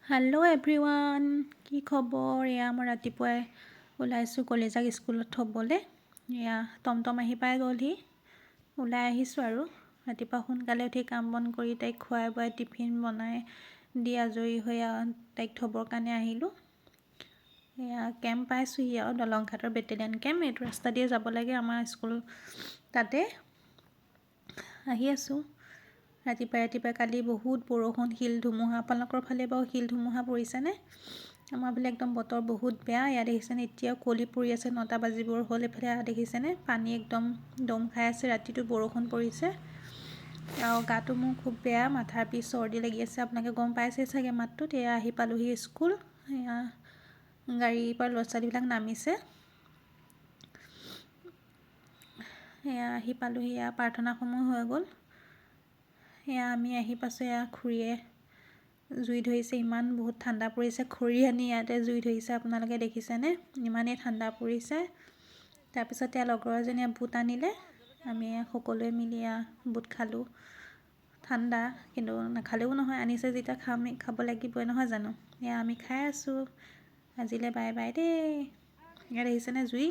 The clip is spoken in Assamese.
হেল্ল' এভৰিৱান, কি খবৰ? এয়া মই ৰাতিপুৱাই ওলাইছোঁ কলেজাক স্কুলত থ'বলৈ। এয়া টমটম আহি পাই গ'লহি, ওলাই আহিছোঁ আৰু ৰাতিপুৱা সোনকালে উঠি কাম বন কৰি তাইক খুৱাই বুৱাই টিফিন বনাই দি আজৰি হৈ তাইক থ'বৰ কাৰণে আহিলোঁ। এয়া কেম্প পাইছোঁহি আৰু দলংঘাটৰ বেটেলিয়ান কেম্প, এইটো ৰাস্তা দিয়ে যাব লাগে আমাৰ স্কুল তাতে। আহি আছোঁ ৰাতিপুৱাই কালি বহুত বৰষুণ, শিল ধুমুহা। আপোনালোকৰ ফালে বাৰু শিল ধুমুহা পৰিছেনে? আমাৰ ফালে একদম বতৰ বহুত বেয়া। ইয়াত দেখিছেনে এতিয়াও কুঁৱলী পৰি আছে, 9টা বাজিবৰ হ'ল। এইফালে দেখিছেনে পানী একদম দম খাই আছে, ৰাতিটো বৰষুণ পৰিছে আৰু গাটো মোৰ খুব বেয়া, মাথাৰ বিষ, চৰ্দি লাগি আছে। আপোনালোকে গম পাইছে চাগে মাতটোত। এয়া আহি পালোহি স্কুল। এয়া গাড়ীৰ পৰা ল'ৰা ছোৱালীবিলাক নামিছে। এয়া আহি পালোহি, এয়া প্ৰাৰ্থনা সময় হৈ গ'ল। এয়া আমি আহি পাইছোঁ, এয়া খুৰীয়ে জুই ধৰিছে, ইমান বহুত ঠাণ্ডা পৰিছে। খৰি আনি ইয়াতে জুই ধৰিছে, আপোনালোকে দেখিছেনে? ইমানেই ঠাণ্ডা পৰিছে। তাৰপিছত লগৰ এজনীয়ে বুট আনিলে, আমি সকলোৱে মিলি বুট খালোঁ। ঠাণ্ডা কিন্তু নাখালেও নহয়, আনিছে যেতিয়া খাব লাগিবই, নহয় জানো? এয়া আমি খাই আছোঁ। আজিলৈ বাই বাই দেই। ইয়াত দেখিছেনে জুই?